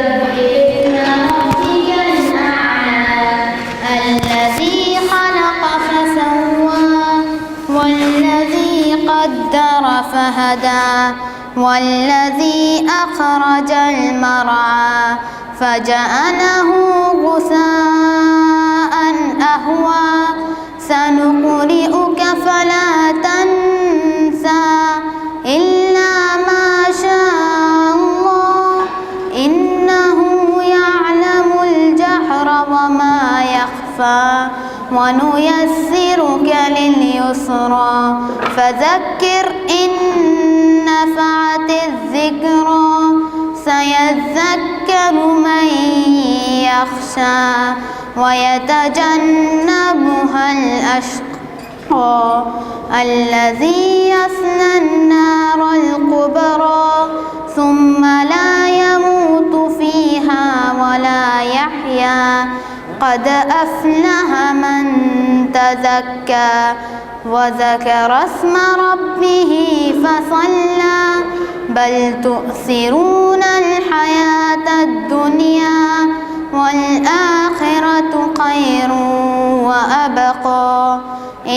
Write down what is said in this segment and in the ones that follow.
اسم ربك الأعلى الذي خلق فسوى والذي قدر فهدى والذي أخرج المرعى فجعله غثاء أهوى سنقرئك فلا تنسى إلا ما شاء الله إنه يعلم الجهر وما يخفى ونيسرك لليسرى فذكر إن نفعت الذكرى سيذكر من يخشى ويتجنبها الأشقى الذي يصلى النار الكبرى ثم لا يموت فيها ولا يحيا قد أفلح من تزكى وذكر اسم ربه فصلى بل تؤثرون الحياة الدنيا والآخرة خير وأبقى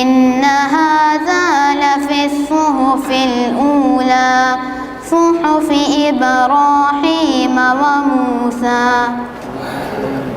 إن هذا لفي الصحف الأولى صحف إبراهيم وموسى.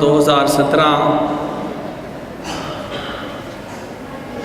2017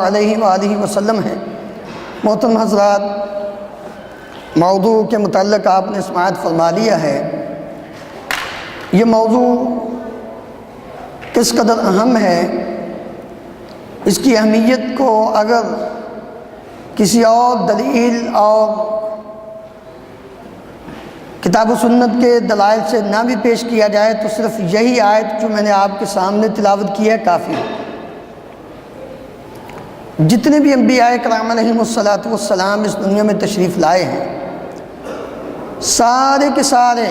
علیہ وآلہ وسلم ہے۔ محترم حضرات، موضوع کے متعلق آپ نے سماعت فرما لیا ہے۔ یہ موضوع کس قدر اہم ہے، اس کی اہمیت کو اگر کسی اور دلیل اور کتاب و سنت کے دلائل سے نہ بھی پیش کیا جائے تو صرف یہی آیت جو میں نے آپ کے سامنے تلاوت کی ہے کافی ہے۔ جتنے بھی انبیاء کرام علیہم الصلاۃ والسلام اس دنیا میں تشریف لائے ہیں، سارے کے سارے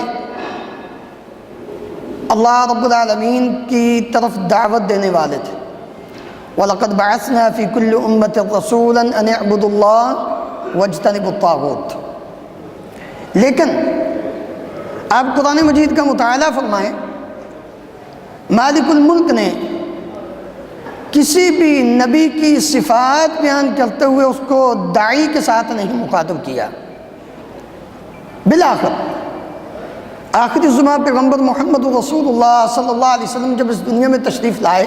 اللہ رب العالمین کی طرف دعوت دینے والے تھے۔ وَلَقَدْ بَعَثْنَا فِي كُلِّ أُمَّةٍ رَسُولًا أَنِ اعْبُدُوا اللَّهَ وَاجْتَنِبُوا الطَّاغُوتَ۔ لیکن آپ قرآن مجید کا مطالعہ فرمائیں، مالک الملک نے کسی بھی نبی کی صفات بیان کرتے ہوئے اس کو داعی کے ساتھ نہیں مخاطب کیا۔ بالآخر آخری زماں پیغمبر محمد رسول اللہ صلی اللہ علیہ وسلم جب اس دنیا میں تشریف لائے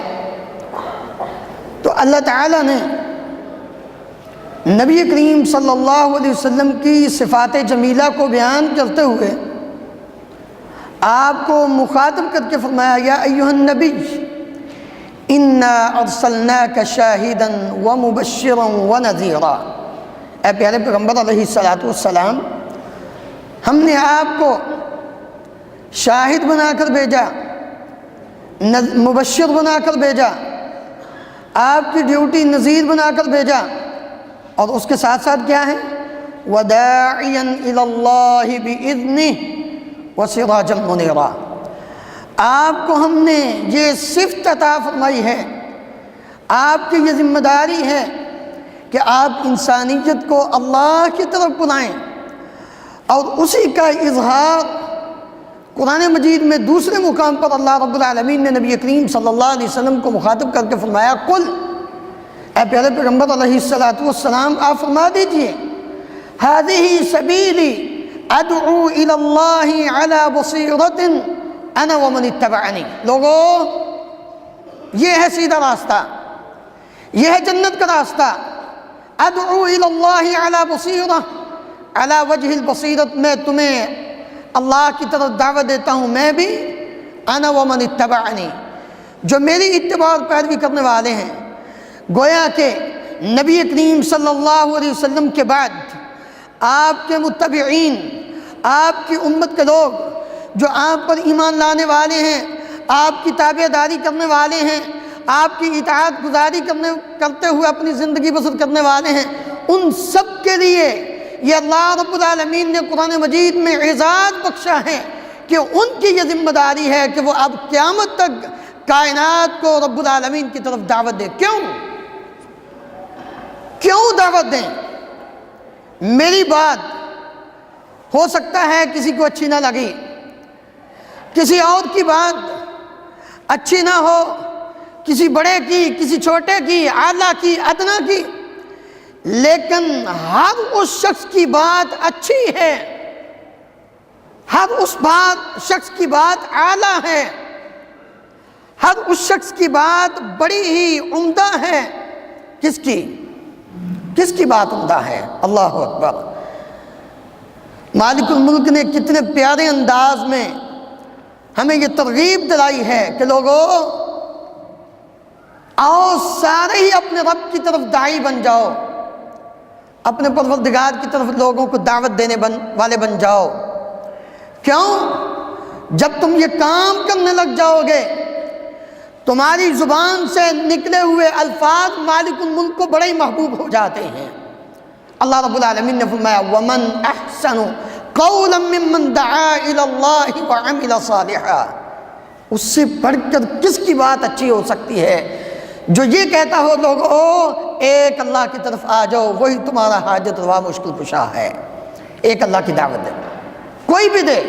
تو اللہ تعالیٰ نے نبی کریم صلی اللہ علیہ وسلم کی صفات جمیلہ کو بیان کرتے ہوئے آپ کو مخاطب کر کے فرمایا، یا ایھا النبی انا ارسلناک شاہدا ومبشرا ونذیرا۔ اے پیارے پیغمبر علیہ الصلوۃ والسلام، ہم نے آپ کو شاہد بنا کر بھیجا، مبشر بنا کر بھیجا، آپ کی ڈیوٹی نذیر بنا کر بھیجا، اور اس کے ساتھ ساتھ کیا ہے؟ وَدَاعِيًا إِلَى اللَّهِ بِإِذْنِهِ وَسِرَاجًا مُنِيرًا۔ آپ کو ہم نے یہ صفت عطا فرمائی ہے، آپ کی یہ ذمہ داری ہے کہ آپ انسانیت کو اللہ کی طرف بلائیں، اور اسی کا اظہار قرآن مجید میں دوسرے مقام پر اللہ رب العالمین نے نبی کریم صلی اللہ علیہ وسلم کو مخاطب کر کے فرمایا، قل، اے پیارے پیغمبر علیہ الصلوۃ والسلام آپ فرما دیجئے، هذه سبیلی ادعو الی اللہ علی بصیرۃ انا ومن اتبعنی۔ لوگو، یہ ہے سیدھا راستہ، یہ ہے جنت کا راستہ۔ ادعو الی اللہ علی بصیرۃ، علی وجہ البصیرت، میں تمہیں اللہ کی طرف دعوت دیتا ہوں، میں بھی، انا ومن اتبعنی، جو میری اتباع اور پیروی کرنے والے ہیں۔ گویا کہ نبی کریم صلی اللہ علیہ وسلم کے بعد آپ کے متبعین، آپ کی امت کے لوگ جو آپ پر ایمان لانے والے ہیں، آپ کی تابع داری کرنے والے ہیں، آپ کی اطاعت گزاری کرتے ہوئے اپنی زندگی بسر کرنے والے ہیں، ان سب کے لیے یہ اللہ رب العالمین نے قرآن مجید میں اعزاز بخشا ہے کہ ان کی یہ ذمہ داری ہے کہ وہ اب قیامت تک کائنات کو رب العالمین کی طرف دعوت دے۔ کیوں دعوت دیں؟ میری بات ہو سکتا ہے کسی کو اچھی نہ لگی، کسی اور کی بات اچھی نہ ہو، کسی بڑے کی، کسی چھوٹے کی، اعلیٰ کی، ادنا کی، لیکن ہر اس شخص کی بات اچھی ہے، ہر اس شخص کی بات اعلیٰ ہے، ہر اس شخص کی بات بڑی ہی عمدہ ہے۔ کس کی بات عمدہ ہے؟ اللہ اکبر۔ مالک الملک نے کتنے پیارے انداز میں ہمیں یہ ترغیب دلائی ہے کہ لوگو، آؤ سارے ہی اپنے رب کی طرف داعی بن جاؤ، اپنے پروردگار کی طرف لوگوں کو دعوت دینے والے بن جاؤ۔ کیوں؟ جب تم یہ کام کرنے لگ جاؤ گے، تمہاری زبان سے نکلے ہوئے الفاظ مالک الملک کو بڑے ہی محبوب ہو جاتے ہیں۔ اللہ رب العالمین نے فرمایا، وَمَنْ أَحْسَنُ قَوْلًا مِّمَّنْ دَعَا إِلَى اللَّهِ وَعَمِلَ صَالِحًا۔ اس سے بڑھ کر کس کی بات اچھی ہو سکتی ہے جو یہ کہتا ہو لوگو ایک اللہ کی طرف آ جاؤ، وہی تمہارا حاجت روا مشکل کشا ہے۔ ایک اللہ کی دعوت دے، کوئی بھی دے،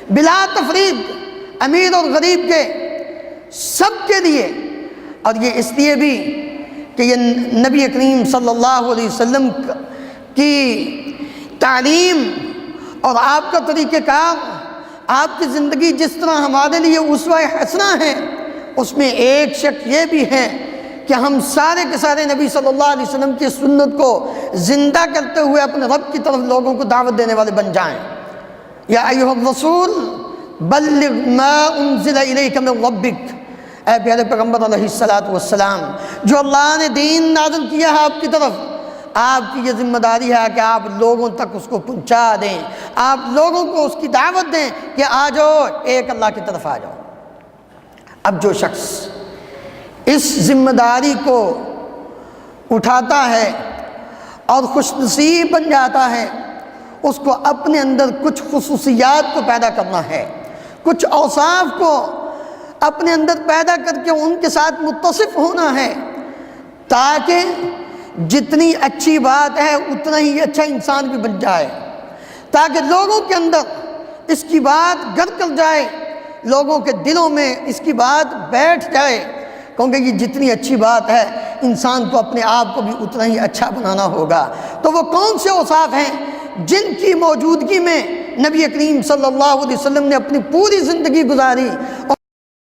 بلا تفریق، امیر اور غریب کے، سب کے لیے۔ اور یہ اس لیے بھی کہ یہ نبی کریم صلی اللہ علیہ وسلم کی تعلیم اور آپ کا طریقہ کار، آپ کی زندگی جس طرح ہمارے لیے اسوہ حسنہ ہے، اس میں ایک شک یہ بھی ہے کہ ہم سارے کے سارے نبی صلی اللہ علیہ وسلم کی سنت کو زندہ کرتے ہوئے اپنے رب کی طرف لوگوں کو دعوت دینے والے بن جائیں۔ یا ایھا الرسول بلغ ما انزل الیک من ربک، اے پیارے پیغمبر علیہ السلام، جو اللہ نے دین نازل کیا ہے آپ کی طرف، آپ کی یہ ذمہ داری ہے کہ آپ لوگوں تک اس کو پہنچا دیں، آپ لوگوں کو اس کی دعوت دیں کہ آ جاؤ ایک اللہ کی طرف آ جاؤ۔ اب جو شخص اس ذمہ داری کو اٹھاتا ہے اور خوش نصیب بن جاتا ہے، اس کو اپنے اندر کچھ خصوصیات کو پیدا کرنا ہے، کچھ اوصاف کو اپنے اندر پیدا کر کے ان کے ساتھ متصف ہونا ہے، تاکہ جتنی اچھی بات ہے اتنا ہی اچھا انسان بھی بن جائے، تاکہ لوگوں کے اندر اس کی بات گھر کر جائے، لوگوں کے دلوں میں اس کی بات بیٹھ جائے، کیونکہ یہ جتنی اچھی بات ہے انسان کو اپنے آپ کو بھی اتنا ہی اچھا بنانا ہوگا۔ تو وہ کون سے اوصاف ہیں جن کی موجودگی میں نبی کریم صلی اللہ علیہ وسلم نے اپنی پوری زندگی گزاری اور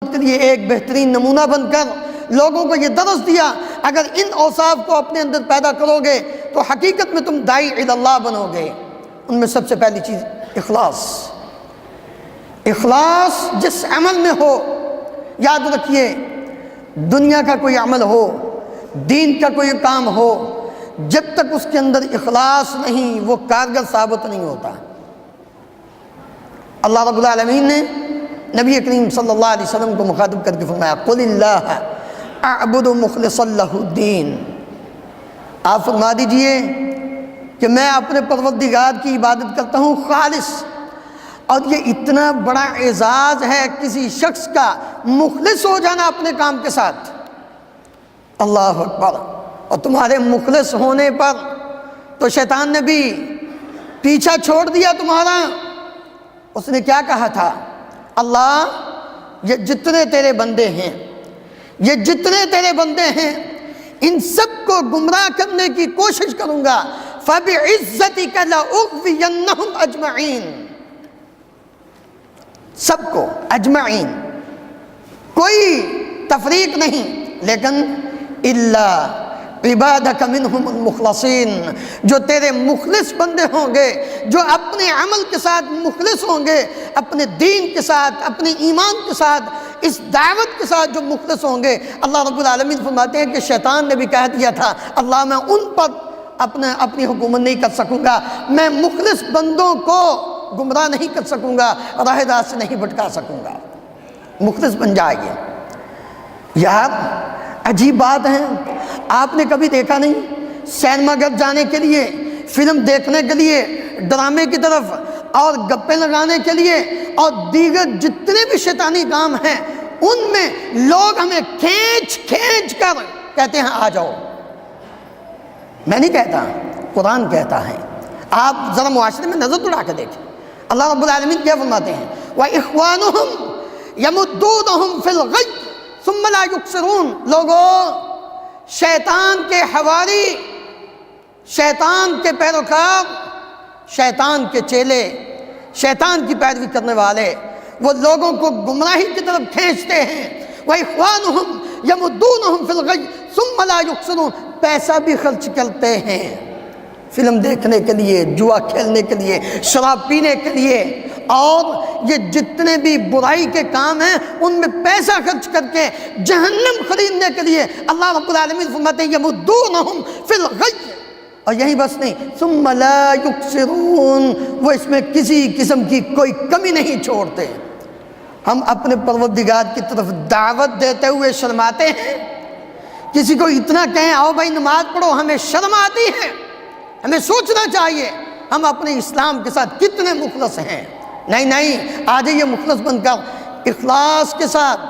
کے لیے ایک بہترین نمونہ بن کر لوگوں کو یہ درس دیا؟ اگر ان اوصاف کو اپنے اندر پیدا کرو گے تو حقیقت میں تم داعی الی اللہ بنو گے۔ ان میں سب سے پہلی چیز اخلاص۔ اخلاص جس عمل میں ہو، یاد رکھیے دنیا کا کوئی عمل ہو، دین کا کوئی کام ہو، جب تک اس کے اندر اخلاص نہیں وہ کارگر ثابت نہیں ہوتا۔ اللہ رب العالمین نے نبی کریم صلی اللہ علیہ وسلم کو مخاطب کر کے فرمایا قل اللہ اعبد مخلصا لہ الدین، آپ فرما دیجئے کہ میں اپنے پروردگار کی عبادت کرتا ہوں خالص۔ اور یہ اتنا بڑا اعزاز ہے کسی شخص کا مخلص ہو جانا اپنے کام کے ساتھ، اللہ اکبر۔ اور تمہارے مخلص ہونے پر تو شیطان نے بھی پیچھا چھوڑ دیا تمہارا۔ اس نے کیا کہا تھا؟ اللہ یہ جتنے تیرے بندے ہیں، یہ جتنے تیرے بندے ہیں ان سب کو گمراہ کرنے کی کوشش کروں گا، فَبِعِزَّتِكَ لَأُغْوِيَنَّهُمْ أَجْمَعِينَ، سب کو اجمعین، کوئی تفریق نہیں، لیکن اِلَّا عبادک منہم المخلصین، جو تیرے مخلص بندے ہوں گے، جو اپنے عمل کے ساتھ مخلص ہوں گے، اپنے دین کے ساتھ، اپنے ایمان کے ساتھ، اس دعوت کے ساتھ جو مخلص ہوں گے۔ اللہ رب العالمین فرماتے ہیں کہ شیطان نے بھی کہہ دیا تھا اللہ میں ان پر اپنی حکومت نہیں کر سکوں گا، میں مخلص بندوں کو گمراہ نہیں کر سکوں گا، راہ راست سے نہیں بھٹکا سکوں گا۔ مخلص بن جائیے۔ یار عجیب بات ہے، آپ نے کبھی دیکھا نہیں سینما گھر جانے کے لیے، فلم دیکھنے کے لیے، ڈرامے کی طرف اور گپے لگانے کے لیے اور دیگر جتنے بھی شیطانی کام ہیں ان میں لوگ ہمیں کھینچ کھینچ کر کہتے ہیں آ جاؤ۔ میں نہیں کہتا، قرآن کہتا ہے۔ آپ ذرا معاشرے میں نظر اڑا کے دیکھیں، اللہ رب العالمین کیا فرماتے ہیں وَإِخْوَانُهُمْ يَمُدُّونَهُمْ فِي الْغَيِّ ثُمَّ لَا يُقْصِرُونَ۔ لوگوں، شیطان کے حواری، شیطان کے پیروکار، شیطان کے چیلے، شیطان کی پیروی کرنے والے، وہ لوگوں کو گمراہی کی طرف کھینچتے ہیں۔ وَإِخْوَانُهُمْ يَمُدُّونَهُمْ فِي الْغَيِّ ثُمَّ لَا يُقْصِرُونَ، پیسہ بھی خرچ کرتے ہیں فلم دیکھنے کے لیے، جوا کھیلنے کے لیے، شراب پینے کے لیے، اور یہ جتنے بھی برائی کے کام ہیں ان میں پیسہ خرچ کر کے جہنم خریدنے کے لیے اللہ رب العالمین فرماتے ہیں یمدونہم فی الغی، اور یہی بس نہیں ثم لا یقصرون، وہ اس میں کسی قسم کی کوئی کمی نہیں چھوڑتے۔ ہم اپنے پروردگار کی طرف دعوت دیتے ہوئے شرماتے ہیں، کسی کو اتنا کہیں آؤ بھائی نماز پڑھو، ہمیں شرم آتی ہے۔ ہمیں سوچنا چاہیے ہم اپنے اسلام کے ساتھ کتنے مخلص ہیں۔ نہیں، آج یہ مخلص بن کر اخلاص کے ساتھ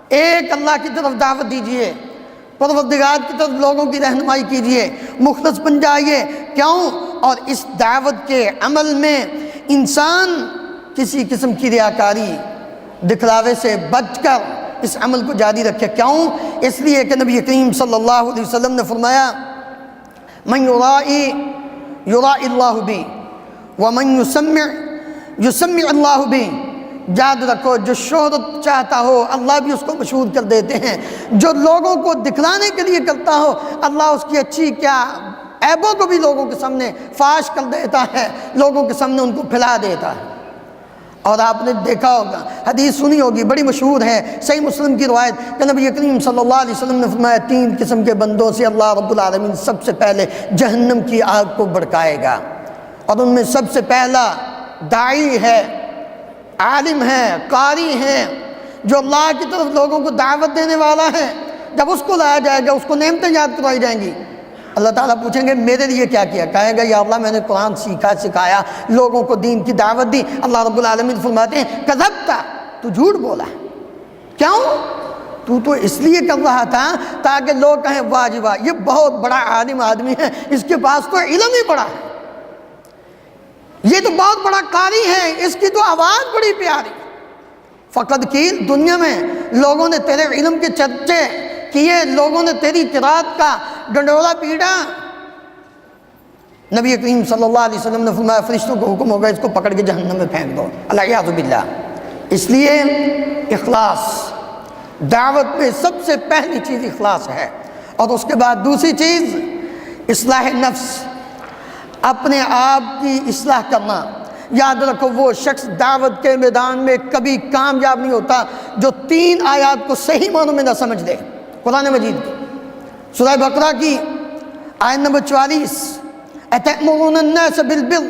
ایک اللہ کی طرف دعوت دیجئے، پروردگار کی طرف لوگوں کی رہنمائی کیجئے، مخلص بن جائیے۔ کیوں؟ اور اس دعوت کے عمل میں انسان کسی قسم کی ریاکاری، دکھلاوے سے بچ کر اس عمل کو جاری رکھے۔ کیوں؟ اس لیے کہ نبی کریم صلی اللہ علیہ وسلم نے فرمایا من یرائی یرائی اللہ بی ومن یسمع یسمع اللہ بی، یاد رکھو جو شہرت چاہتا ہو اللہ بھی اس کو مشہور کر دیتے ہیں، جو لوگوں کو دکھلانے کے لیے کرتا ہو اللہ اس کی اچھی کیا عیبوں کو بھی لوگوں کے سامنے فاش کر دیتا ہے، لوگوں کے سامنے ان کو پھیلا دیتا ہے۔ اور آپ نے دیکھا ہوگا، حدیث سنی ہوگی، بڑی مشہور ہے، صحیح مسلم کی روایت کہ نبی کریم صلی اللہ علیہ وسلم نے فرمایا 3 قسم کے بندوں سے اللہ رب العالمین سب سے پہلے جہنم کی آگ کو بھڑکائے گا، اور ان میں سب سے پہلا داعی ہے، عالم ہے، قاری ہے، جو اللہ کی طرف لوگوں کو دعوت دینے والا ہے۔ جب اس کو لایا جائے گا، اس کو نعمتیں یاد کروائی جائیں گی، اللہ تعالیٰ پوچھیں گے میرے لیے کیا کیا؟ کہے گا یا اللہ میں نے قرآن سیکھا سکھایا، لوگوں کو دین کی دعوت دی۔ اللہ رب العالمین فرماتے ہیں کذبتا، تو جھوٹ بولا۔ کیوں؟ تو اس لیے کر رہا تھا تاکہ لوگ کہیں واہ جی واہ، یہ بہت بڑا عالم آدمی ہے، اس کے پاس تو علم ہی بڑا ہے، یہ تو بہت بڑا قاری ہے، اس کی تو آواز بڑی پیاری۔ فقط کی دنیا میں لوگوں نے تیرے علم کے چرچے کیے، لوگوں نے تیری قرات کا ڈنڈولا پیٹا۔ نبی کریم صلی اللہ علیہ وسلم نے فرمایا فرشتوں کو حکم ہوگا اس کو پکڑ کے جہنم میں پھینک دو، الیاذ باللہ۔ اس لیے اخلاص، دعوت میں سب سے پہلی چیز اخلاص ہے، اور اس کے بعد دوسری چیز اصلاح نفس، اپنے آپ کی اصلاح کرنا۔ یاد رکھو وہ شخص دعوت کے میدان میں کبھی کامیاب نہیں ہوتا جو 3 آیات کو صحیح معنوں میں نہ سمجھ لے۔ قرآن مجید کی سورہ بقرہ کی آیت نمبر 44، اَتَأْمُرُونَ النَّاسَ بِالْبِرِّ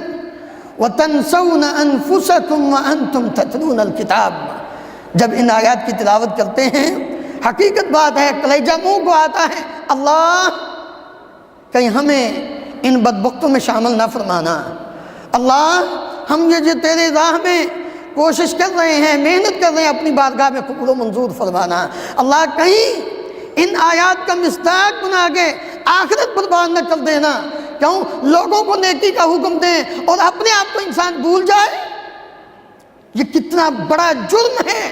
وَتَنْسَوْنَ أَنفُسَكُمْ وَأَنْتُمْ تَتْلُونَ الْكِتَابَ۔ جب ان آیات کی تلاوت کرتے ہیں حقیقت بات ہے، کلیجہ منہ کو آتا ہے، اللہ کہیں ہمیں ان بدبختوں میں شامل نہ فرمانا، اللہ ہم یہ جو تیرے راہ میں کوشش کر رہے ہیں، محنت کر رہے ہیں، اپنی بارگاہ میں قبول و منظور فرمانا۔ اللہ کہیں ان آیات کا مصداق بنا کے آخرت برباد نہ کر دینا۔ کیوں؟ لوگوں کو نیکی کا حکم دیں اور اپنے آپ کو انسان بھول جائے، یہ کتنا بڑا جرم ہے۔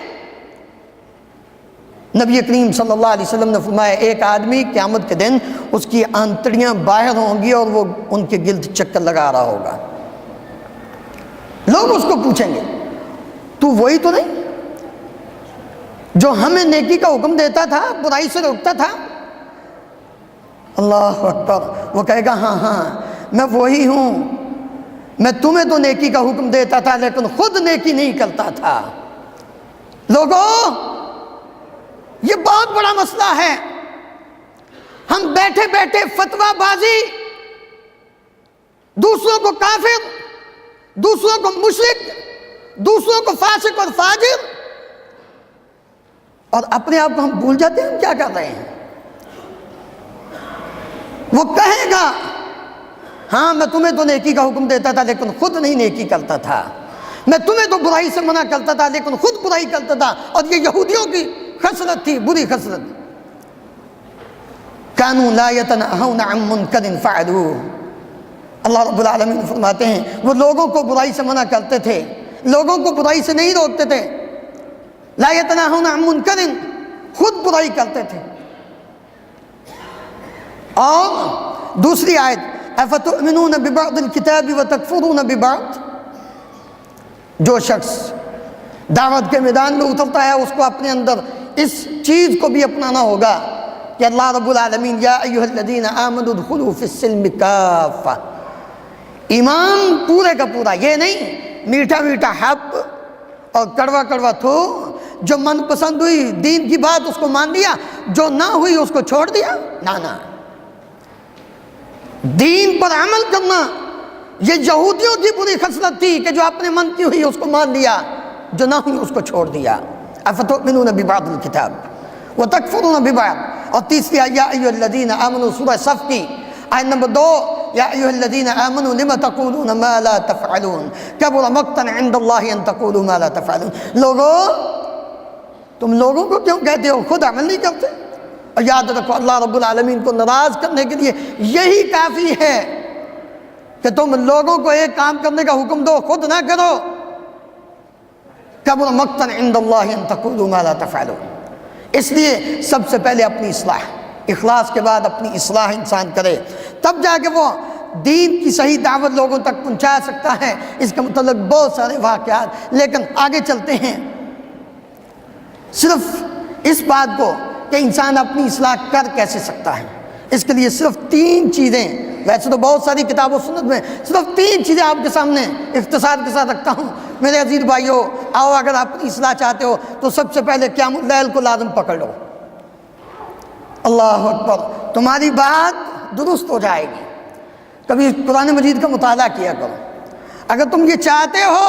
نبی کریم صلی اللہ علیہ وسلم نے فرمایا ایک آدمی قیامت کے دن اس کی آنتڑیاں باہر ہوں گی اور وہ ان کے گرد چکر لگا رہا ہوگا، لوگ اس کو پوچھیں گے تو وہی تو نہیں جو ہمیں نیکی کا حکم دیتا تھا، برائی سے روکتا تھا؟ اللہ اکبر، وہ کہے گا ہاں ہاں میں وہی ہوں، میں تمہیں تو نیکی کا حکم دیتا تھا لیکن خود نیکی نہیں کرتا تھا۔ لوگوں یہ بہت بڑا مسئلہ ہے، ہم بیٹھے بیٹھے فتویٰ بازی، دوسروں کو کافر، دوسروں کو مشرک، دوسروں کو فاسق اور فاجر، اور اپنے آپ کو ہم بھول جاتے ہیں ہم کیا کر رہے ہیں۔ وہ کہے گا ہاں میں تمہیں تو نیکی کا حکم دیتا تھا لیکن خود نہیں نیکی کرتا تھا، میں تمہیں تو برائی سے منع کرتا تھا لیکن خود برائی کرتا تھا۔ اور یہ یہودیوں کی خصلت تھی، بری خصلت۔ کانوا لا يتناهون عن منکر فعلوه، اللہ رب العالمین فرماتے ہیں وہ لوگوں کو برائی سے منع کرتے تھے، لوگوں کو برائی سے نہیں روکتے تھے۔ لا يتناهون عن منکر، خود برائی کرتے تھے۔ اور دوسری آیت افتؤمنون ببعض الکتاب وتکفرون ببعض، جو شخص دعوت کے میدان میں اترتا ہے اس کو اپنے اندر اس چیز کو بھی اپنانا ہوگا کہ اللہ رب العالمین یا ایھا الذین آمنوا ادخلوا فی السلم کافہ، ایمان پورے کا پورا، یہ نہیں میٹھا میٹھا حب اور کڑوا کڑوا تھو، جو من پسند ہوئی دین کی بات اس کو مان لیا، جو نہ ہوئی اس کو چھوڑ دیا، نہ دین پر عمل کرنا۔ یہ یہودیوں کی بری خصلت تھی کہ جو اپنے من کی ہوئی اس کو مان لیا، جو نہ ہوئی اس کو چھوڑ دیا۔ افتؤمنون ببعض الکتاب وتکفرون ببعض۔ اور تیسری یا ایھا الذین آمنوا، سورہ صف کی آیت نمبر 2، یا ایھا الذین آمنوا لم تقولون ما لا تفعلون کبر مقتا عند اللہ ان تقولوا ما لا تفعلون۔ لوگوں تم لوگوں کو کیوں کہتے ہو، خود عمل نہیں کرتے؟ اور یاد رکھو اللہ رب العالمین کو ناراض کرنے کے لیے یہی کافی ہے کہ تم لوگوں کو ایک کام کرنے کا حکم دو، خود نہ کرو۔ کبر مقتا عند اللہ ان تقولوا ما لا تفعلون۔ اس لیے سب سے پہلے اپنی اصلاح، اخلاص کے بعد اپنی اصلاح انسان کرے، تب جا کے وہ دین کی صحیح دعوت لوگوں تک پہنچا سکتا ہے۔ اس کا متعلق بہت سارے واقعات، لیکن آگے چلتے ہیں۔ صرف اس بات کو کہ انسان اپنی اصلاح کر کیسے سکتا ہے، اس کے لیے صرف 3 چیزیں، ویسے تو بہت ساری کتاب و سنت میں صرف 3 چیزیں آپ کے سامنے اختصار کے ساتھ رکھتا ہوں۔ میرے عزیز بھائیو، آؤ اگر آپ اپنی اصلاح چاہتے ہو تو سب سے پہلے قیام اللیل کو لازم پکڑ لو۔ اللہ اکبر، تمہاری بات درست ہو جائے گی۔ کبھی قرآن مجید کا مطالعہ کیا کرو۔ اگر تم یہ چاہتے ہو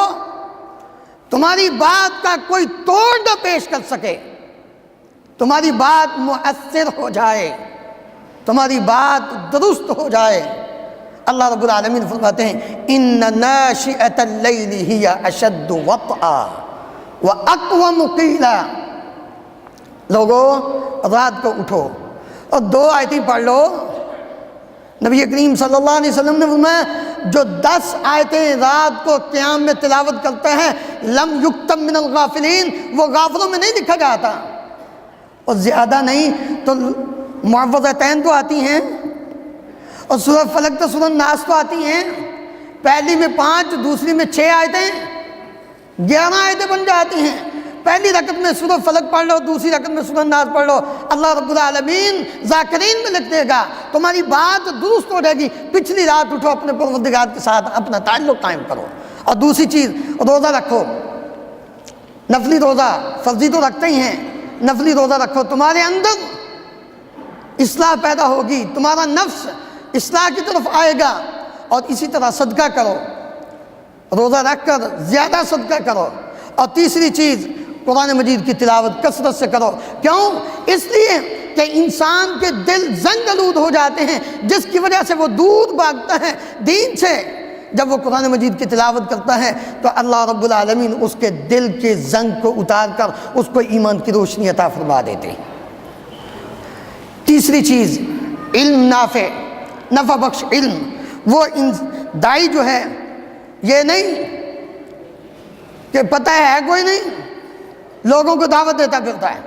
تمہاری بات کا کوئی توڑ نہ پیش کر سکے، تمہاری بات مؤثر ہو جائے، تمہاری بات درست ہو جائے، اللہ رب العالمین فرماتے ہیں ان ناشئۃ اللیل ہی اشد وطئا واقوم قیلا۔ لوگوں، رات کو اٹھو اور 2 آیتیں پڑھ لو۔ نبی کریم صلی اللہ علیہ وسلم نے فرمایا جو 10 آیتیں رات کو قیام میں تلاوت کرتا ہے لم یکتب من الغافلین، وہ غافلوں میں نہیں لکھا جاتا۔ اور زیادہ نہیں تو معوذتین تو آتی ہیں، اور سورہ فلق تو سورہ ناس تو آتی ہیں، پہلی میں 5 دوسری میں 6 آیتیں، 11 آیتیں بن جاتی ہیں۔ پہلی رکعت میں سورہ فلق پڑھ لو، دوسری رکعت میں سورہ ناس پڑھ لو، اللہ رب العالمین ذاکرین میں لکھ دے گا، تمہاری بات درست ہو جائے گی۔ پچھلی رات اٹھو، اپنے پروردگار کے ساتھ اپنا تعلق قائم کرو۔ اور دوسری چیز، روزہ رکھو، نفلی روزہ، فرضی تو رکھتے ہی ہیں، نفلی روزہ رکھو، تمہارے اندر اصلاح پیدا ہوگی، تمہارا نفس اصلاح کی طرف آئے گا۔ اور اسی طرح صدقہ کرو، روزہ رکھ کر زیادہ صدقہ کرو۔ اور تیسری چیز، قرآن مجید کی تلاوت کثرت سے کرو۔ کیوں؟ اس لیے کہ انسان کے دل زنگ آلود ہو جاتے ہیں، جس کی وجہ سے وہ دور بھاگتا ہے دین سے۔ جب وہ قرآن مجید کی تلاوت کرتا ہے تو اللہ رب العالمین اس کے دل کے زنگ کو اتار کر اس کو ایمان کی روشنی عطا فرما دیتے ہیں۔ تیسری چیز، علم نافع، نفع بخش علم۔ وہ دائی جو ہے یہ نہیں کہ پتہ ہے کوئی نہیں، لوگوں کو دعوت دیتا پھرتا ہے۔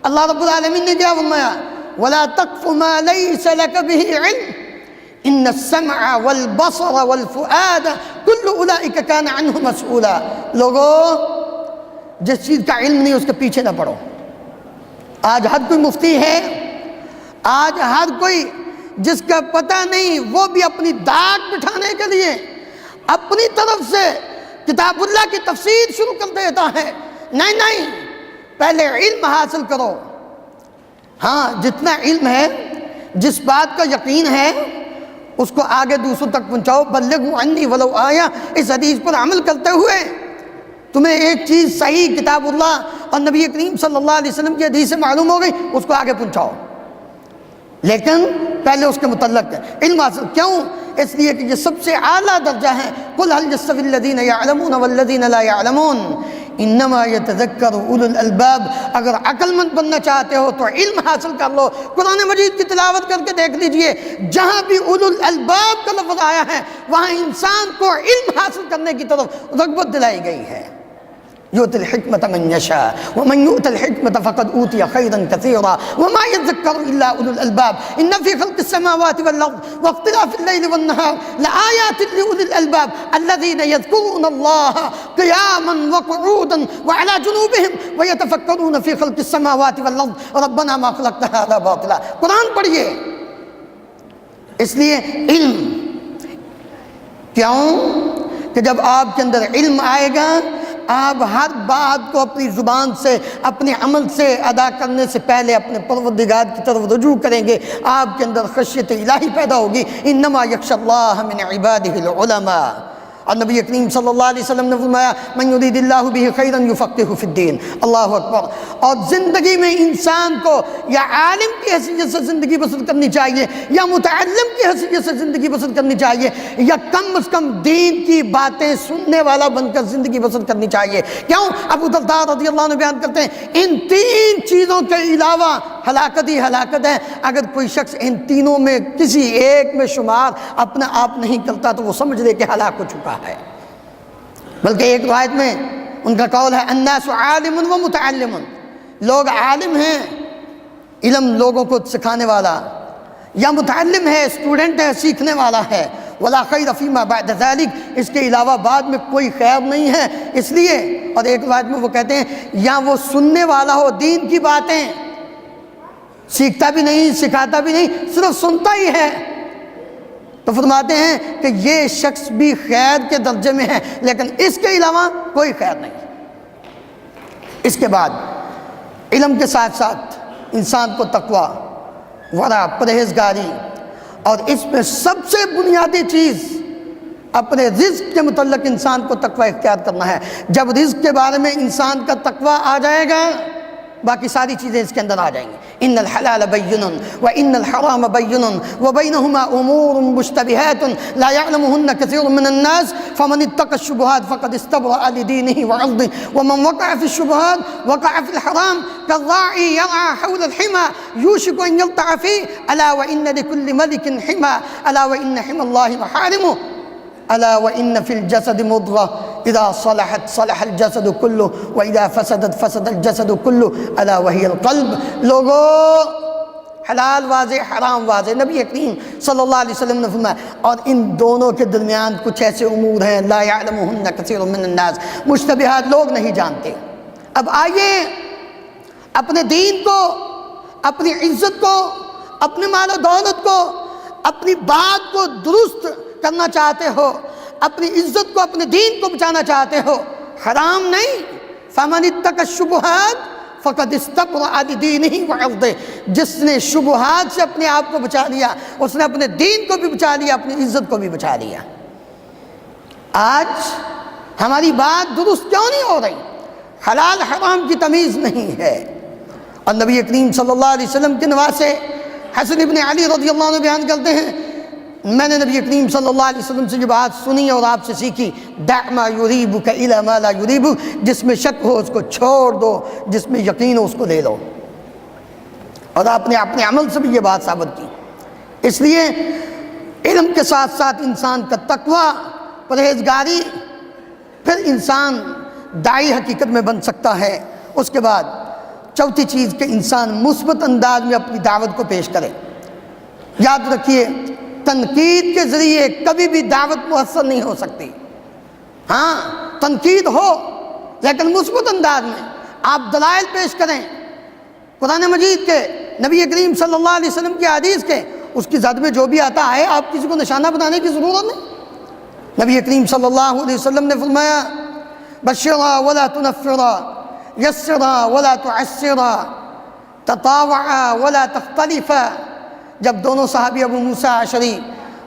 اللہ رب العالمین نے کیا فرمایا؟ وَلَا تَقْفُ مَا لَيْسَ لَكَ بِهِ عِلْمٌ إِنَّ السَّمْعَ وَالْبَصَرَ وَالْفُؤَادَ كُلُّ أُولَئِكَ كَانَ عَنْهُ مَسْئُولًا۔ لوگوں، جس چیز کا علم نہیں اس کے پیچھے نہ پڑو۔ آج ہر کوئی مفتی ہے، آج ہر کوئی جس کا پتہ نہیں، وہ بھی اپنی داغ بٹھانے کے لیے اپنی طرف سے کتاب اللہ کی تفسیر شروع کر دیتا ہے۔ نہیں، پہلے علم حاصل کرو۔ ہاں، جتنا علم ہے، جس بات کا یقین ہے، اس کو آگے دوسروں تک پہنچاؤ۔ بلغوا عنی ولو آیا، اس حدیث پر عمل کرتے ہوئے تمہیں ایک چیز صحیح کتاب اللہ اور نبی کریم صلی اللہ علیہ وسلم کی حدیث سے معلوم ہو گئی، اس کو آگے پہنچاؤ۔ لیکن پہلے اس کے متعلق علم حاصل۔ کیوں؟ اس لیے کہ یہ سب سے اعلیٰ درجہ ہے۔ قل هل يستوي الذين يعلمون والذين لا يعلمون انما يتذكر اولو الالباب۔ اگر عقل مند بننا چاہتے ہو تو علم حاصل کر لو۔ قرآن مجید کی تلاوت کر کے دیکھ لیجئے، جہاں بھی اولو الالباب کا لفظ آیا ہے وہاں انسان کو علم حاصل کرنے کی طرف رغبت دلائی گئی ہے۔ یؤتی الحکمۃ من یشاء ومن یؤت الحکمۃ فقد اوتی خیرا کثیرا وما یذکر الا اولو الالباب ان فی خلق السماوات والارض واختلاف اللیل والنہار لآیات لاولی الالباب الذین یذکرون اللہ قیاما وقعودا وعلی جنوبہم ویتفکرون فی خلق السماوات والارض ربنا ما خلقت ھذا باطلا۔ قرآن پڑھیے۔ اس لیے علم، کیوں کہ جب آپ کے اندر علم آئے گا، آپ ہر بات کو اپنی زبان سے، اپنے عمل سے ادا کرنے سے پہلے اپنے پروردگار کی طرف رجوع کریں گے۔ آپ کے اندر خشیت الہی پیدا ہوگی۔ انما یخشی اللہ من عبادہ العلماء۔ اور نبی کریم صلی اللہ علیہ وسلم نے فرمایا من یرید اللہ بہ خیرا یفقہہ فی الدین۔ اللہ اکبر۔ اور زندگی میں انسان کو یا عالم کی حیثیت سے زندگی بسر کرنی چاہیے، یا متعلم کی حیثیت سے زندگی بسر کرنی چاہیے، یا کم از کم دین کی باتیں سننے والا بن کر زندگی بسر کرنی چاہیے۔ کیوں؟ ابو درداء رضی اللہ عنہ بیان کرتے ہیں ان 3 چیزوں کے علاوہ ہلاکت ہی ہلاکت ہے۔ اگر کوئی شخص ان تینوں میں کسی ایک میں شمار اپنا آپ نہیں کرتا تو وہ سمجھ لے کہ ہلاک ہو چکا ہے۔ بلکہ ایک روایت میں ان کا قول ہے الناس عالم و متعلم۔ لوگ عالم ہیں، علم لوگوں کو سکھانے والا، یا متعلم ہے، اسٹوڈنٹ ہے، سیکھنے والا ہے۔ ولا خیر فیما بعد ذلک، اس کے علاوہ بعد میں کوئی خیر نہیں ہے۔ اس لیے، اور ایک بات میں وہ کہتے ہیں یا وہ سننے والا ہو دین کی باتیں، سیکھتا بھی نہیں سکھاتا بھی نہیں، صرف سنتا ہی ہے، تو فرماتے ہیں کہ یہ شخص بھی خیر کے درجے میں ہے، لیکن اس کے علاوہ کوئی خیر نہیں۔ اس کے بعد علم کے ساتھ ساتھ انسان کو تقویٰ، ورع، پرہیزگاری، اور اس میں سب سے بنیادی چیز اپنے رزق کے متعلق انسان کو تقویٰ اختیار کرنا ہے۔ جب رزق کے بارے میں انسان کا تقویٰ آ جائے گا، باقی ساری چیزیں اس کے اندر آ جائیں گی۔ ان الحلال بین وان الحرام بین وبینہما امور مشتبہات لا یعلمہن کثیر من الناس فمن اتقى الشبہات فقد استبرأ لدینہ وعرضہ ومن وقع فی الشبہات وقع فی الحرام كالراعي يرعى حول الحمى يوشك ان يلطع فيه الا وان لكل ملك حمى الا وان حمى الله محارمه الا وان في الجسد مضغة اذا صلحت صلح الجسد كله واذا فسدت فسد الجسد كله الا وهي القلب۔ لوگو، حلال واضح، حرام واضح، نبی کریم صلی اللہ علیہ وسلم نے فرمایا، اور ان دونوں کے درمیان کچھ ایسے امور ہیں لا یعلمہن کثیر من الناس، مشتبہات لوگ نہیں جانتے۔ اب آئیے اپنے دین کو، اپنی عزت کو، اپنے مال و دولت کو، اپنی بات کو درست کرنا چاہتے ہو، اپنی عزت کو، اپنے دین کو بچانا چاہتے ہو، حرام نہیں، فمن اتقى الشبہات فقد استبرأ لدینہ وعرضہ، جس نے شبہات سے اپنے آپ کو بچا لیا، اس نے اپنے دین کو بھی بچا لیا، اپنی عزت کو بھی بچا لیا۔ آج ہماری بات درست کیوں نہیں ہو رہی؟ حلال حرام کی تمیز نہیں ہے۔ اور نبی کریم صلی اللہ علیہ وسلم کے نواسے حسن ابن علی رضی اللہ عنہ بیان کرتے ہیں، میں نے نبی کریم صلی اللہ علیہ وسلم سے یہ بات سنی اور آپ سے سیکھی، دع ما یریبک الی ما لا یریبک، جس میں شک ہو اس کو چھوڑ دو، جس میں یقین ہو اس کو لے لو۔ اور آپ نے اپنے عمل سے بھی یہ بات ثابت کی۔ اس لیے علم کے ساتھ ساتھ انسان کا تقویٰ، پرہیزگاری، پھر انسان داعی حقیقت میں بن سکتا ہے۔ اس کے بعد چوتھی چیز کہ انسان مثبت انداز میں اپنی دعوت کو پیش کرے۔ یاد رکھیے، تنقید کے ذریعے کبھی بھی دعوت مؤثر نہیں ہو سکتی۔ ہاں، تنقید ہو لیکن مثبت انداز میں، آپ دلائل پیش کریں قرآن مجید کے، نبی کریم صلی اللہ علیہ وسلم کی حدیث کے، اس کی زد میں جو بھی آتا ہے، آپ کسی کو نشانہ بنانے کی ضرورت نہیں۔ نبی کریم صلی اللہ علیہ وسلم نے فرمایا، بشرا ولا تنفرا، یسرا ولا تعسرا، تطاوعا ولا تختلفا۔ جب دونوں صحابی ابو موسیٰ اشعری،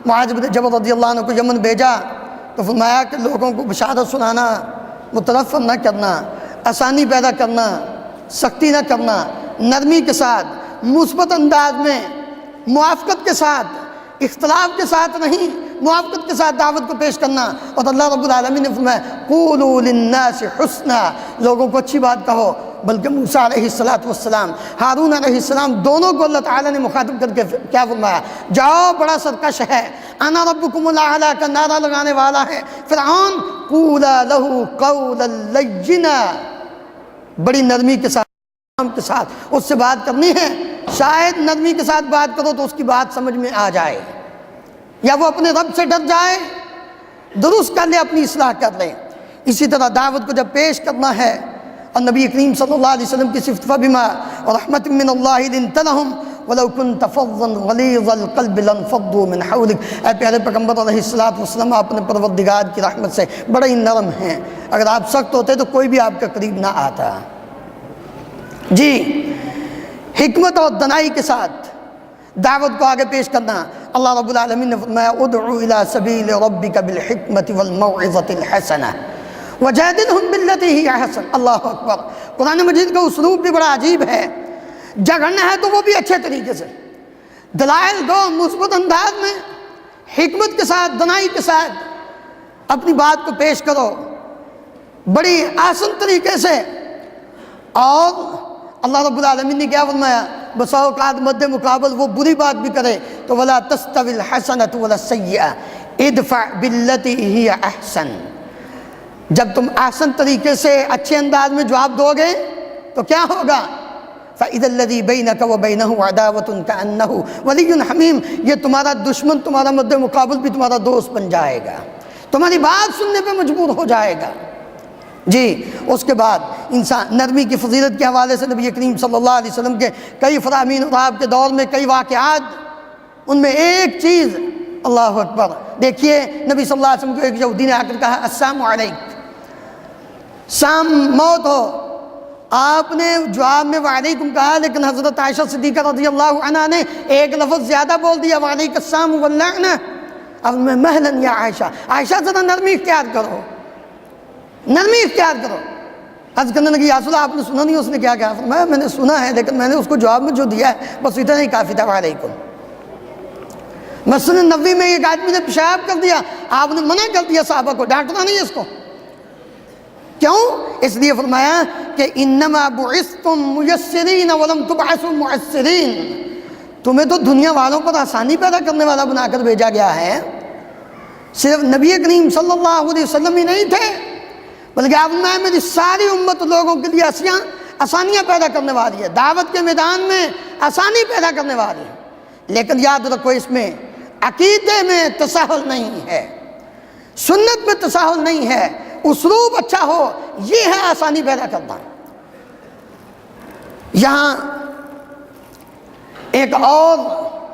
معاذ بن جبل رضی اللہ عنہ کو یمن بھیجا تو فرمایا کہ لوگوں کو بشارت سنانا، متنفر نہ کرنا، آسانی پیدا کرنا، سختی نہ کرنا، نرمی کے ساتھ، مثبت انداز میں، موافقت کے ساتھ، اختلاف کے ساتھ نہیں، موافقت کے ساتھ دعوت کو پیش کرنا۔ اور اللہ رب العالمین نے فرمایا، قولوا للناس حسنا، لوگوں کو اچھی بات کہو۔ بلکہ موسیٰ علیہ السلام، ہارون علیہ السلام، دونوں کو اللہ تعالیٰ نے مخاطب کر کے کیا فرمایا؟ جاؤ، بڑا سرکش ہے، انا ربکم الاعلی کا نعرہ لگانے والا ہے فرعون، قولا لہ قولا لینا، بڑی نرمی کے ساتھ اس سے بات کرنی ہے۔ شاید نرمی کے ساتھ بات کرو تو اس کی بات سمجھ میں آ جائے، یا وہ اپنے رب سے ڈر جائے، درست کر لے، اپنی اصلاح کر لے۔ اسی طرح دعوت کو جب پیش کرنا ہے، اور نبی کریم صلی اللہ علیہ وسلم کی صفت فبما رحمت من اللہ لنت لہم ولو كنت فظا غلیظ القلب لانفضوا من حولک۔ اے پیارے پیغمبر علیہ السلام، آپ اپنے پروردگار کی رحمت سے بڑے ہی نرم ہیں، اگر آپ سخت ہوتے تو کوئی بھی آپ کے قریب نہ آتا۔ جی، حکمت اور دنائی کے ساتھ دعوت کو آگے پیش کرنا۔ اللہ رب العالمین نے فرمایا، ادعو الی سبیل ربک بالحکمت والموعظۃ الحسنہ وجادلہم باللتی ہی احسن۔ اللہ اکبر، قرآن مجید کا اسلوب بھی بڑا عجیب ہے۔ جھگڑنا ہے تو وہ بھی اچھے طریقے سے، دلائل دو، مثبت انداز میں، حکمت کے ساتھ، دنائی کے ساتھ اپنی بات کو پیش کرو، بڑی آسن طریقے سے۔ اور اللہ رب العالمین نے کیا فرمایا؟ بسا اوقات مد مقابل وہ بری بات بھی کرے تو ولا تستوی الحسنۃ ولا السیئۃ ادفع باللتی ہی احسن۔ جب تم احسن طریقے سے، اچھے انداز میں جواب دو گے تو کیا ہوگا؟ فَإِذَا الَّذِي بَيْنَكَ وَبَيْنَهُ عَدَاوَةٌ كَأَنَّهُ وَلِيٌّ حَمِيمٌ، یہ تمہارا دشمن تمہارا مد مقابل بھی تمہارا دوست بن جائے گا، تمہاری بات سننے پہ مجبور ہو جائے گا۔ جی اس کے بعد انسان نرمی کی فضیلت کے حوالے سے نبی کریم صلی اللہ علیہ وسلم کے کئی فرامین اور آپ کے دور میں کئی واقعات، ان میں ایک چیز، اللہ اکبر، دیکھیے نبی صلی اللہ علیہ وسلم کو ایک یہودی نے آ کر کہا السلام علیک، سام موت ہو، آپ نے جواب میں وعلیکم کہا، لیکن حضرت عائشہ صدیقہ رضی اللہ عنہ نے ایک لفظ زیادہ بول دیا، وعلیک السلام واللعنہ۔ اب میں مہلاً یا عائشہ، عائشہ ذرا نرمی اختیار کرو، نرمی اختیار کرو۔ عرض کرنے لگی یا رسول اللہ آپ نے سنا نہیں اس نے کیا کہا؟ فرمایا میں نے سنا ہے، لیکن میں نے اس کو جواب میں جو دیا ہے بس اتنا ہی کافی تھا، وعلیکم۔ مسجد نبوی میں ایک آدمی نے پیشاب کر دیا، آپ نے منع کر دیا صحابہ کو، ڈانٹنا نہیں اس کو، کیوں؟ اس لیے فرمایا کہ انما بعثتم میسرین ولم تبعثوا معسرین، تمہیں تو دنیا والوں پر آسانی پیدا کرنے والا بنا کر بھیجا گیا ہے، صرف نبی کریم صلی اللہ علیہ وسلم ہی نہیں تھے بلکہ آپ نے میری ساری امت لوگوں کے لیے آسانیاں پیدا کرنے والی ہے، دعوت کے میدان میں آسانی پیدا کرنے والی ہے۔ لیکن یاد رکھو اس میں عقیدے میں تساہل نہیں ہے، سنت میں تساہل نہیں ہے، اسلوب اچھا ہو، یہ ہے آسانی پیدا کرنا۔ یہاں ایک اور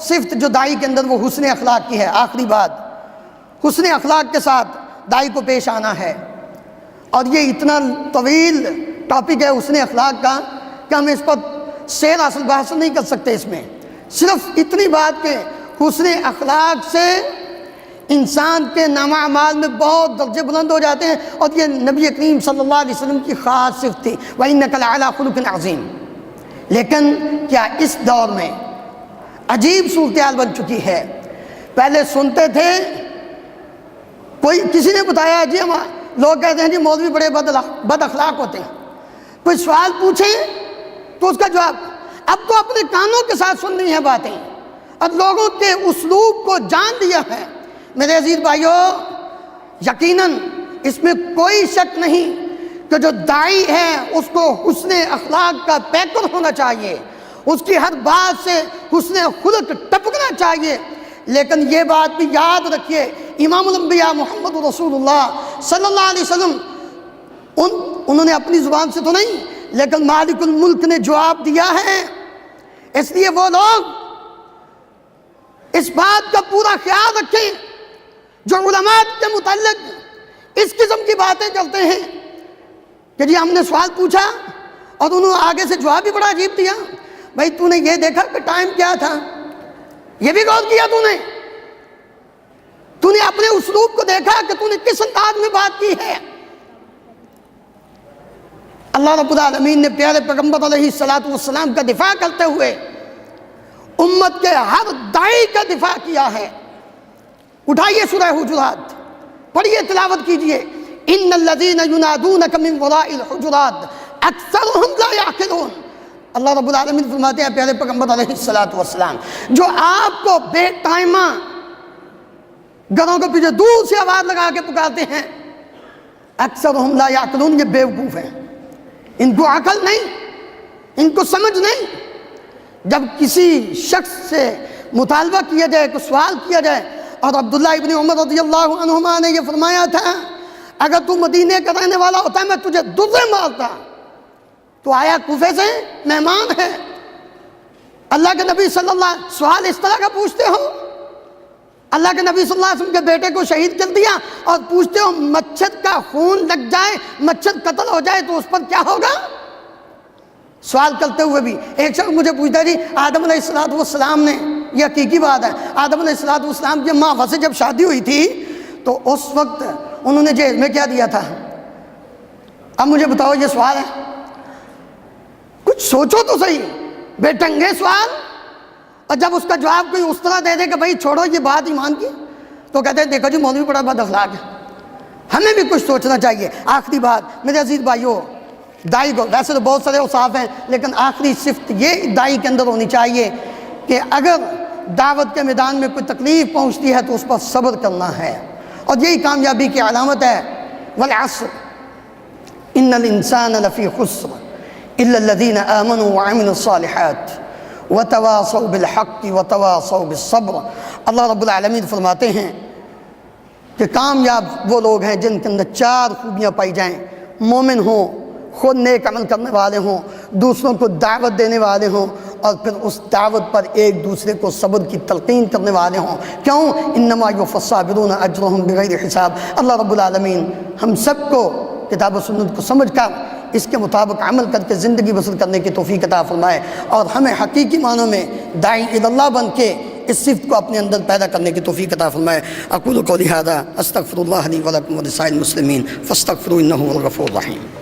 صفت جو داعی کے اندر وہ حسن اخلاق کی ہے، آخری بات، حسن اخلاق کے ساتھ داعی کو پیش آنا ہے، اور یہ اتنا طویل ٹاپک ہے حسن اخلاق کا کہ ہم اس پر سیر حاصل بحث نہیں کر سکتے۔ اس میں صرف اتنی بات کہ حسن اخلاق سے انسان کے نامہ اعمال میں بہت درجے بلند ہو جاتے ہیں، اور یہ نبی کریم صلی اللہ علیہ وسلم کی خاص صفت تھی، وَإِنَّكَ لَعَلَىٰ خُلُقٍ عَظِيمٍ۔ لیکن کیا اس دور میں عجیب صورتحال بن چکی ہے، پہلے سنتے تھے، کوئی کسی نے بتایا جی ہم لوگ کہتے ہیں جی مولوی بڑے بد اخلاق ہوتے ہیں، کوئی سوال پوچھیں تو اس کا جواب، اب تو اپنے کانوں کے ساتھ سننی ہے باتیں، اور لوگوں کے اسلوب کو جان لیا ہے۔ میرے عزیز بھائیو، یقیناً اس میں کوئی شک نہیں کہ جو داعی ہے اس کو حسن اخلاق کا پیکر ہونا چاہیے، اس کی ہر بات سے حسن خلق ٹپکنا چاہیے، لیکن یہ بات بھی یاد رکھیے، امام الانبیاء محمد رسول اللہ صلی اللہ علیہ وسلم انہوں نے اپنی زبان سے تو نہیں لیکن مالک الملک نے جواب دیا ہے، اس لیے وہ لوگ اس بات کا پورا خیال رکھیں جو علماء کے متعلق اس قسم کی باتیں کرتے ہیں کہ جی ہم نے سوال پوچھا اور انہوں نے آگے سے جواب بھی بڑا عجیب دیا۔ بھائی تو نے یہ دیکھا کہ ٹائم کیا تھا، یہ بھی غور کیا تو نے اپنے اسلوب کو دیکھا کہ تو نے کس انداز میں بات کی ہے۔ اللہ رب العالمین نے پیارے پیغمبر علیہ السلام کا دفاع کرتے ہوئے امت کے ہر داعی کا دفاع کیا ہے۔ اٹھائیے سورہ حجرات، پڑھیے، تلاوت کیجئے، ان الذین ینادونک من وراء الحجرات اکثرهم لا یعقلون۔ اللہ رب العالمین فرماتے ہیں پیارے پیغمبر علیہ السلام، جو آپ کو بے ٹائمہ گھروں کے پیچھے دور سے آواز لگا کے پکارتے ہیں، اکثرهم لا یعقلون، یہ بیوقوف ہیں، ان کو عقل نہیں، ان کو سمجھ نہیں۔ جب کسی شخص سے مطالبہ کیا جائے، کوئی سوال کیا جائے، اور عبداللہ ابن عمر رضی اللہ عنہما نے یہ فرمایا تھا اگر تو مدینے کا رہنے والا ہوتا میں تجھے درے مارتا، تو آیا کوفے سے مہمان ہے، اللہ کے نبی صلی اللہ علیہ وسلم سوال اس طرح کا پوچھتے ہو؟ اللہ کے نبی صلی اللہ علیہ وسلم کے بیٹے کو شہید کر دیا اور پوچھتے ہو مچھر کا خون لگ جائے، مچھر قتل ہو جائے تو اس پر کیا ہوگا؟ سوال کرتے ہوئے بھی ایک شخص مجھے پوچھتا ہے جی آدم علیہ السلام نے، یہ حقیقی بات ہے، آدم علیہ السلام کی ماں سے جب شادی ہوئی تھی تو اس وقت انہوں نے جہیز میں کیا دیا تھا؟ اب مجھے بتاؤ، یہ سوال ہے، کچھ سوچو تو صحیح، بے ٹنگے سوال۔ اور جب اس کا جواب کوئی اس طرح دے دے کہ بھائی چھوڑو یہ بات ایمان کی، تو کہتے ہیں دیکھو جی مولوی بڑا بد اخلاق ہے۔ ہمیں بھی کچھ سوچنا چاہیے۔ آخری بات میرے عزیز بھائیوں، داعی کو ویسے تو بہت سارے اوصاف ہیں، لیکن آخری صفت یہ داعی کے اندر ہونی چاہیے کہ اگر دعوت کے میدان میں کوئی تکلیف پہنچتی ہے تو اس پر صبر کرنا ہے، اور یہی کامیابی کی علامت ہے۔ والعصر ان الانسان لفی خسر إلا الذين آمنوا وعملوا الصالحات وتواصوا بالحق وتواصوا بالصبر۔ اللہ رب العالمین فرماتے ہیں کہ کامیاب وہ لوگ ہیں جن کے اندر 4 خوبیاں پائی جائیں، مومن ہوں، خود نیک عمل کرنے والے ہوں، دوسروں کو دعوت دینے والے ہوں، اور پھر اس دعوت پر ایک دوسرے کو صبر کی تلقین کرنے والے ہوں۔ کیوں؟ انما یوفی الصابرون اجرهم بغیر حساب۔ اللہ رب العالمین ہم سب کو کتاب و سنت کو سمجھ کر اس کے مطابق عمل کر کے زندگی بسر کرنے کی توفیق عطا فرمائے، اور ہمیں حقیقی معنوں میں داعی الی اللہ بن کے اس صفت کو اپنے اندر پیدا کرنے کی توفیق عطا فرمائے۔ اقول قولی ھذا استغفر اللہ لی ولکم ولسائر المسلمین فاستغفروا انہ هو الغفور الرحیم۔